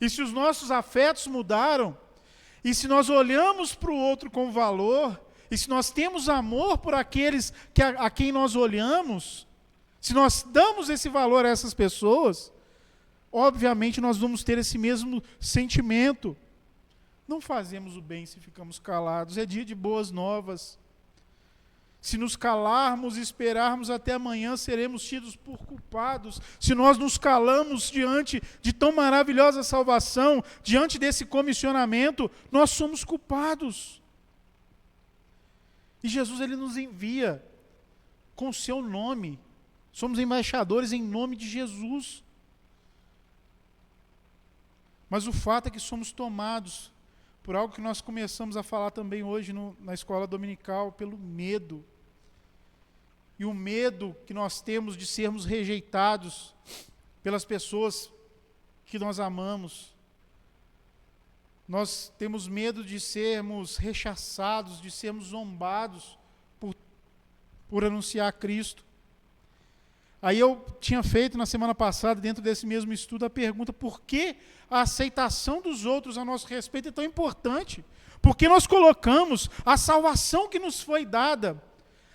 e se os nossos afetos mudaram, e se nós olhamos para o outro com valor, e se nós temos amor por aqueles a quem nós olhamos, se nós damos esse valor a essas pessoas, obviamente nós vamos ter esse mesmo sentimento. Não fazemos o bem se ficamos calados, é dia de boas novas. Se nos calarmos e esperarmos até amanhã, seremos tidos por culpados. Se nós nos calamos diante de tão maravilhosa salvação, diante desse comissionamento, nós somos culpados. E Jesus, ele nos envia com o seu nome. Somos embaixadores em nome de Jesus. Mas o fato é que somos tomados por algo que nós começamos a falar também hoje na escola dominical, pelo medo. E o medo que nós temos de sermos rejeitados pelas pessoas que nós amamos. Nós temos medo de sermos rechaçados, de sermos zombados por anunciar Cristo. Aí eu tinha feito na semana passada, dentro desse mesmo estudo, a pergunta: por que a aceitação dos outros a nosso respeito é tão importante? Por que nós colocamos a salvação que nos foi dada,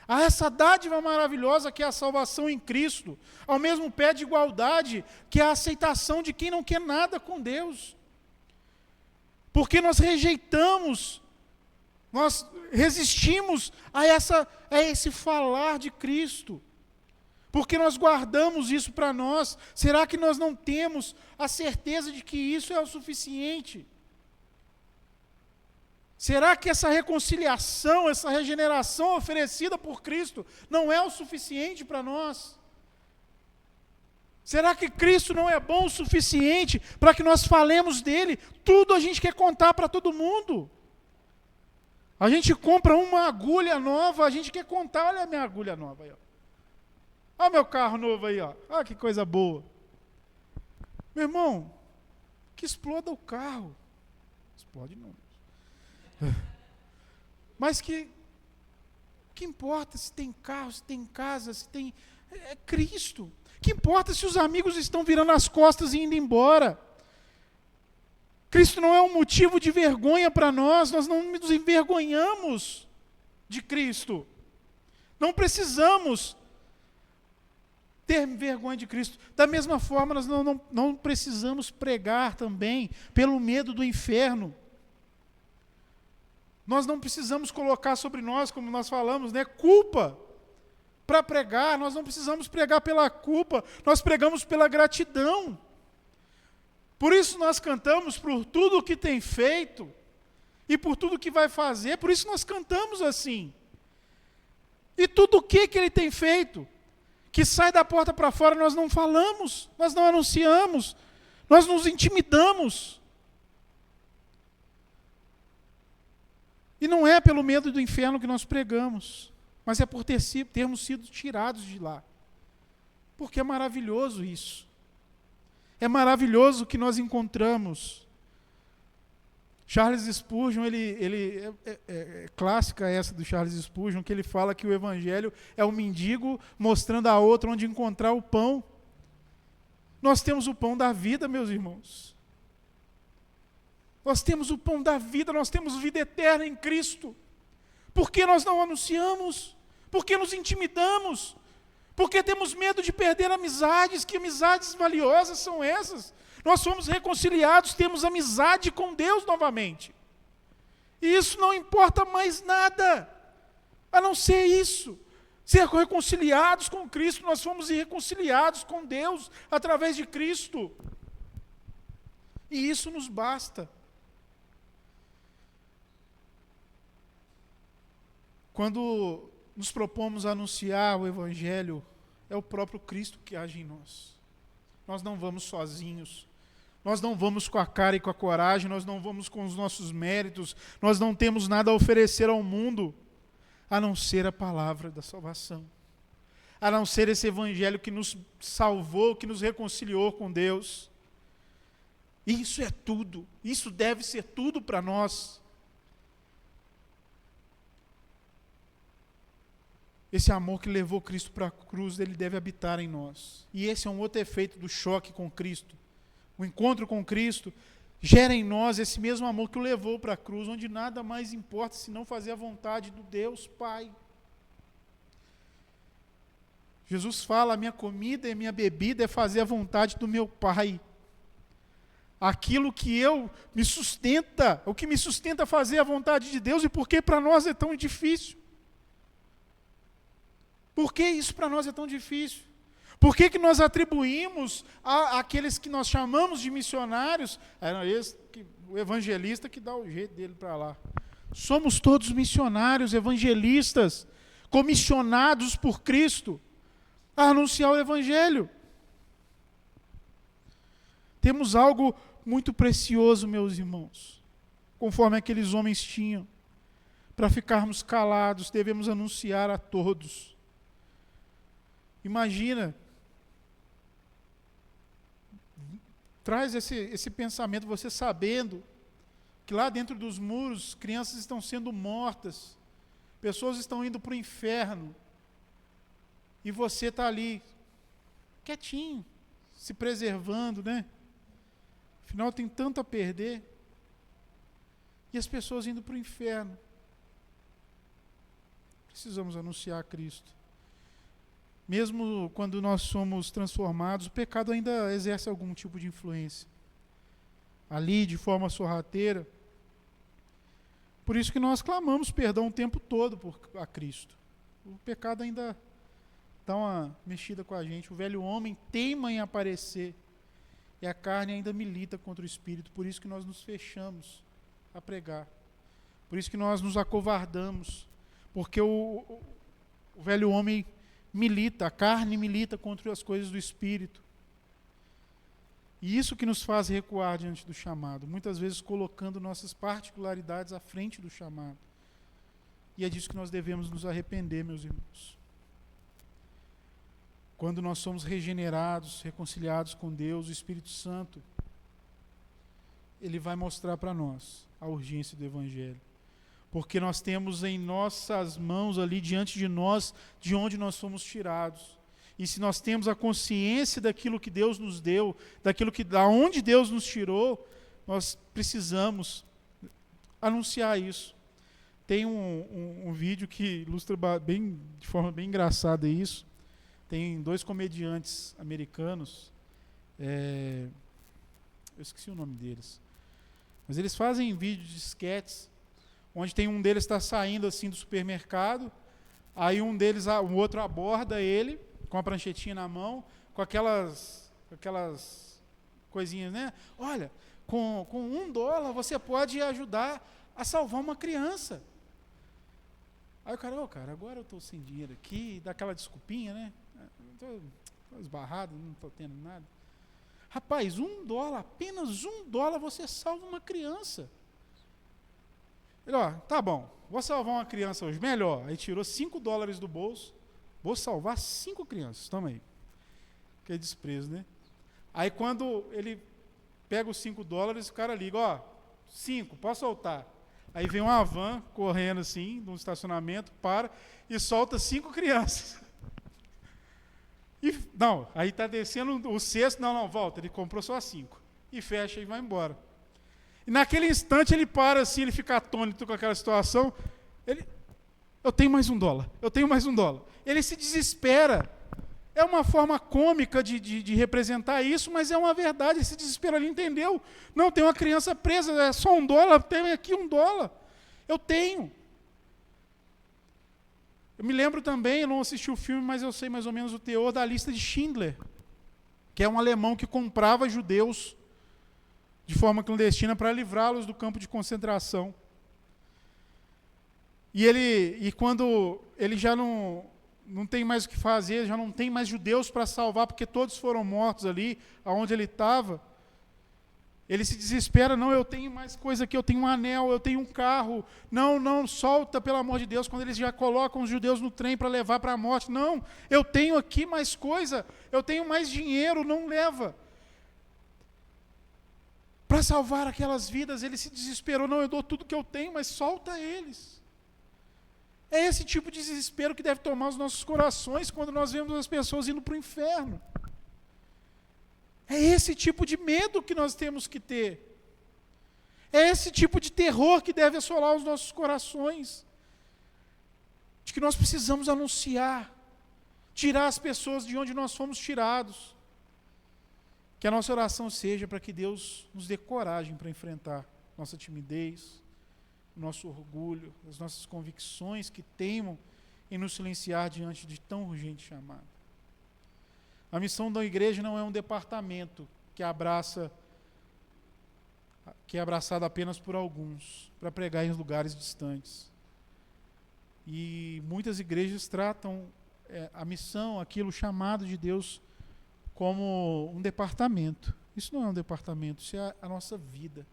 a essa dádiva maravilhosa que é a salvação em Cristo, ao mesmo pé de igualdade que é a aceitação de quem não quer nada com Deus? Porque nós rejeitamos, nós resistimos a esse falar de Cristo. Porque nós guardamos isso para nós? Será que nós não temos a certeza de que isso é o suficiente? Será que essa reconciliação, essa regeneração oferecida por Cristo não é o suficiente para nós? Será que Cristo não é bom o suficiente para que nós falemos dele? Tudo a gente quer contar para todo mundo. A gente compra uma agulha nova, a gente quer contar, olha a minha agulha nova aí, ó. Olha o meu carro novo aí, ó. Olha que coisa boa. Meu irmão, que exploda o carro. Explode não. Mas que importa se tem carro, se tem casa, se tem... É Cristo. Que importa se os amigos estão virando as costas e indo embora. Cristo não é um motivo de vergonha para nós não nos envergonhamos de Cristo. Não precisamos ter vergonha de Cristo. Da mesma forma, nós não precisamos pregar também pelo medo do inferno. Nós não precisamos colocar sobre nós, como nós falamos, culpa para pregar. Nós não precisamos pregar pela culpa, nós pregamos pela gratidão. Por isso nós cantamos por tudo o que tem feito e por tudo o que vai fazer. Por isso nós cantamos assim. E tudo o que Ele tem feito, que sai da porta para fora, nós não falamos, nós não anunciamos, nós nos intimidamos. E não é pelo medo do inferno que nós pregamos, mas é por termos sido tirados de lá. Porque é maravilhoso isso. É maravilhoso o que nós encontramos. Charles Spurgeon, é clássica essa do Charles Spurgeon, que ele fala que o evangelho é o mendigo mostrando a outro onde encontrar o pão. Nós temos o pão da vida, meus irmãos. Nós temos o pão da vida, nós temos vida eterna em Cristo. Por que nós não anunciamos? Por que nos intimidamos? Porque temos medo de perder amizades. Que amizades valiosas são essas? Nós fomos reconciliados, temos amizade com Deus novamente. E isso não importa mais nada, a não ser isso. Ser reconciliados com Cristo, nós fomos reconciliados com Deus através de Cristo. E isso nos basta. Quando nos propomos a anunciar o Evangelho, é o próprio Cristo que age em nós. Nós não vamos sozinhos. Nós não vamos com a cara e com a coragem, nós não vamos com os nossos méritos, nós não temos nada a oferecer ao mundo, a não ser a palavra da salvação. A não ser esse Evangelho que nos salvou, que nos reconciliou com Deus. Isso é tudo, isso deve ser tudo para nós. Esse amor que levou Cristo para a cruz, ele deve habitar em nós. E esse é um outro efeito do choque com Cristo. O encontro com Cristo gera em nós esse mesmo amor que o levou para a cruz, onde nada mais importa senão fazer a vontade do Deus Pai. Jesus fala, a minha comida e a minha bebida é fazer a vontade do meu Pai. Aquilo que me sustenta, o que me sustenta é fazer a vontade de Deus, e por que para nós é tão difícil? Por que isso para nós é tão difícil? Por que nós atribuímos àqueles que nós chamamos de missionários, o evangelista que dá o jeito dele para lá? Somos todos missionários, evangelistas, comissionados por Cristo a anunciar o Evangelho. Temos algo muito precioso, meus irmãos, conforme aqueles homens tinham. Para ficarmos calados, devemos anunciar a todos. Imagina, traz esse pensamento, você sabendo que lá dentro dos muros, crianças estão sendo mortas, pessoas estão indo para o inferno, e você está ali, quietinho, se preservando, né? Afinal, tem tanto a perder, e as pessoas indo para o inferno. Precisamos anunciar a Cristo. Mesmo quando nós somos transformados, o pecado ainda exerce algum tipo de influência. Ali, de forma sorrateira. Por isso que nós clamamos perdão o tempo todo a Cristo. O pecado ainda dá uma mexida com a gente. O velho homem teima em aparecer e a carne ainda milita contra o espírito. Por isso que nós nos fechamos a pregar. Por isso que nós nos acovardamos. Porque o velho homem milita, a carne milita contra as coisas do espírito. E isso que nos faz recuar diante do chamado, muitas vezes colocando nossas particularidades à frente do chamado. E é disso que nós devemos nos arrepender, meus irmãos. Quando nós somos regenerados, reconciliados com Deus, o Espírito Santo, Ele vai mostrar para nós a urgência do Evangelho. Porque nós temos em nossas mãos ali, diante de nós, de onde nós fomos tirados. E se nós temos a consciência daquilo que Deus nos deu, da onde Deus nos tirou, nós precisamos anunciar isso. Tem um vídeo que ilustra de forma bem engraçada isso. Tem 2 comediantes americanos, eu esqueci o nome deles, mas eles fazem vídeos de esquetes, onde tem um deles está saindo assim do supermercado, aí um deles, o outro aborda ele, com a pranchetinha na mão, com aquelas coisinhas, né? Olha, com $1 você pode ajudar a salvar uma criança. Aí o cara, agora eu estou sem dinheiro aqui, dá aquela desculpinha, né? Estou esbarrado, não estou tendo nada. Rapaz, $1, apenas $1 você salva uma criança. Ele, tá bom, vou salvar uma criança hoje, melhor. Aí tirou $5 do bolso, vou salvar 5 crianças, toma aí. Que é desprezo, né? Aí quando ele pega os $5, o cara liga, 5, pode soltar. Aí vem uma van correndo assim, num estacionamento, para e solta 5 crianças. Aí está descendo o sexto, volta, ele comprou só 5. E fecha e vai embora. E naquele instante ele para assim, ele fica atônito com aquela situação. Eu tenho mais $1, eu tenho mais $1. Ele se desespera. É uma forma cômica de representar isso, mas é uma verdade. Ele se desespera, ele entendeu. Não, tem uma criança presa, é só $1, tem aqui $1. Eu tenho. Eu me lembro também, eu não assisti o filme, mas eu sei mais ou menos o teor da lista de Schindler, que é um alemão que comprava judeus de forma clandestina para livrá-los do campo de concentração. E quando ele já não tem mais o que fazer, já não tem mais judeus para salvar, porque todos foram mortos ali, aonde ele estava, ele se desespera, eu tenho mais coisa aqui, eu tenho um anel, eu tenho um carro, não, solta, pelo amor de Deus, quando eles já colocam os judeus no trem para levar para a morte, não, eu tenho aqui mais coisa, eu tenho mais dinheiro, não leva. Para salvar aquelas vidas, ele se desesperou, eu dou tudo que eu tenho, mas solta eles. É esse tipo de desespero que deve tomar os nossos corações quando nós vemos as pessoas indo para o inferno. É esse tipo de medo que nós temos que ter. É esse tipo de terror que deve assolar os nossos corações. De que nós precisamos anunciar, tirar as pessoas de onde nós fomos tirados. Que a nossa oração seja para que Deus nos dê coragem para enfrentar nossa timidez, nosso orgulho, as nossas convicções que teimam em nos silenciar diante de tão urgente chamado. A missão da igreja não é um departamento que é abraçado apenas por alguns, para pregar em lugares distantes. E muitas igrejas tratam a missão, o chamado de Deus, como um departamento. Isso não é um departamento, isso é a nossa vida.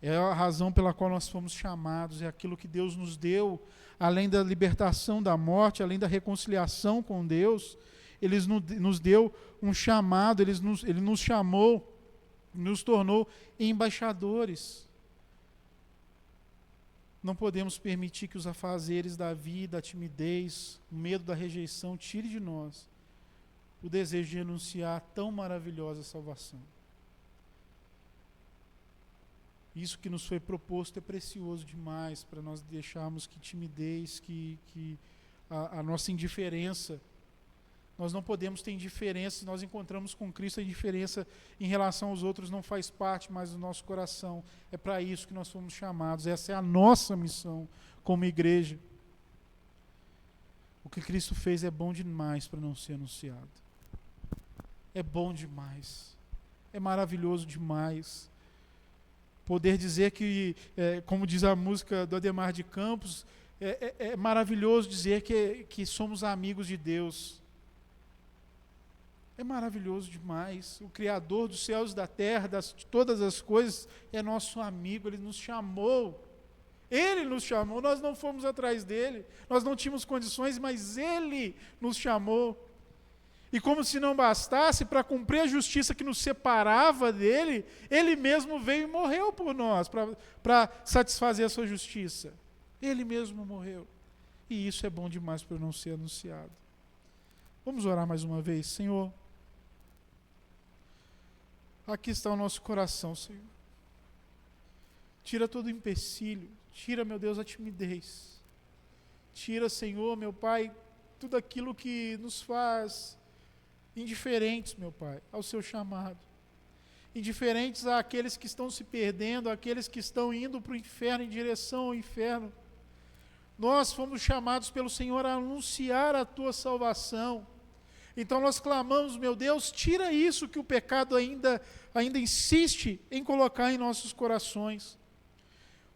É a razão pela qual nós fomos chamados, é aquilo que Deus nos deu, além da libertação da morte, além da reconciliação com Deus, Ele nos deu um chamado, Ele nos chamou, nos tornou embaixadores. Não podemos permitir que os afazeres da vida, a timidez, o medo da rejeição tire de nós o desejo de anunciar tão maravilhosa salvação. Isso que nos foi proposto é precioso demais para nós deixarmos que timidez, que a nossa indiferença. Nós não podemos ter indiferença, se nós encontramos com Cristo, a indiferença em relação aos outros não faz parte mais do nosso coração. É para isso que nós fomos chamados, essa é a nossa missão como igreja. O que Cristo fez é bom demais para não ser anunciado. É bom demais. É maravilhoso demais. Poder dizer que, como diz a música do Ademar de Campos, é maravilhoso dizer que somos amigos de Deus. É maravilhoso demais. O Criador dos céus e da terra, de todas as coisas, é nosso amigo. Ele nos chamou. Ele nos chamou, nós não fomos atrás dele, nós não tínhamos condições, mas ele nos chamou. E como se não bastasse, para cumprir a justiça que nos separava dele, ele mesmo veio e morreu por nós, para satisfazer a sua justiça. Ele mesmo morreu. E isso é bom demais para não ser anunciado. Vamos orar mais uma vez. Senhor, aqui está o nosso coração, Senhor. Tira todo o empecilho. Tira, meu Deus, a timidez. Tira, Senhor, meu Pai, tudo aquilo que nos faz indiferentes, meu Pai, ao seu chamado. Indiferentes àqueles que estão se perdendo, àqueles que estão indo para o inferno, em direção ao inferno. Nós fomos chamados pelo Senhor a anunciar a tua salvação. Então nós clamamos, meu Deus, tira isso que o pecado ainda insiste em colocar em nossos corações.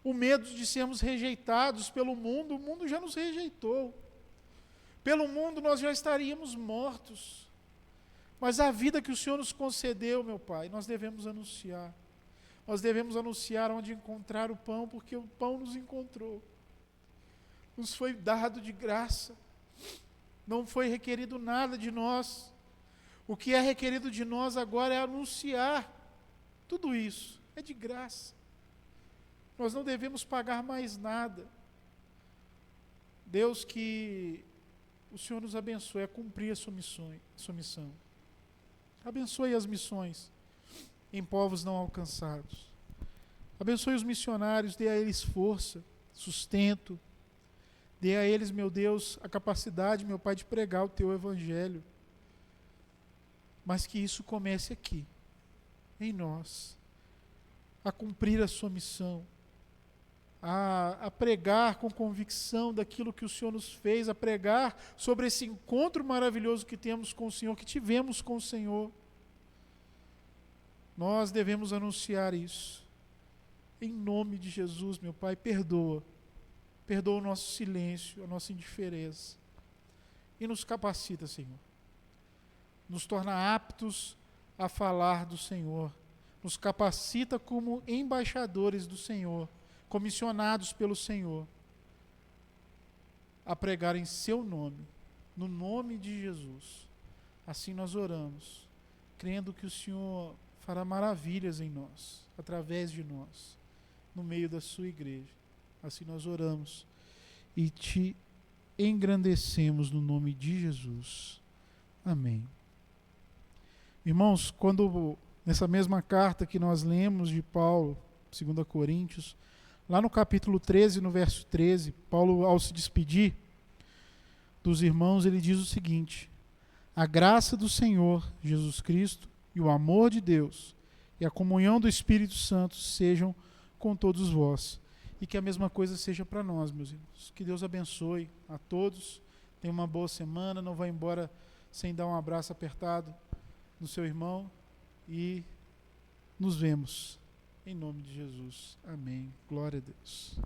O medo de sermos rejeitados pelo mundo, o mundo já nos rejeitou. Pelo mundo nós já estaríamos mortos. Mas a vida que o Senhor nos concedeu, meu Pai, nós devemos anunciar. Nós devemos anunciar onde encontrar o pão, porque o pão nos encontrou. Nos foi dado de graça. Não foi requerido nada de nós. O que é requerido de nós agora é anunciar tudo isso. É de graça. Nós não devemos pagar mais nada. Deus, que o Senhor nos abençoe a cumprir a sua missão. Abençoe as missões em povos não alcançados. Abençoe os missionários, dê a eles força, sustento. Dê a eles, meu Deus, a capacidade, meu Pai, de pregar o teu evangelho. Mas que isso comece aqui, em nós, a cumprir a sua missão. A pregar com convicção daquilo que o Senhor nos fez, a pregar sobre esse encontro maravilhoso que temos com o Senhor, que tivemos com o Senhor. Nós devemos anunciar isso. Em nome de Jesus, meu Pai, perdoa. Perdoa o nosso silêncio, a nossa indiferença. E nos capacita, Senhor. Nos torna aptos a falar do Senhor. Nos capacita como embaixadores do Senhor, comissionados pelo Senhor, a pregar em seu nome, no nome de Jesus. Assim nós oramos, crendo que o Senhor fará maravilhas em nós, através de nós, no meio da sua igreja. Assim nós oramos e te engrandecemos no nome de Jesus. Amém. Irmãos, quando nessa mesma carta que nós lemos de Paulo, 2 Coríntios, lá no capítulo 13, no verso 13, Paulo, ao se despedir dos irmãos, ele diz o seguinte: a graça do Senhor Jesus Cristo e o amor de Deus e a comunhão do Espírito Santo sejam com todos vós. E que a mesma coisa seja para nós, meus irmãos. Que Deus abençoe a todos. Tenha uma boa semana. Não vá embora sem dar um abraço apertado no seu irmão. E nos vemos. Em nome de Jesus. Amém. Glória a Deus.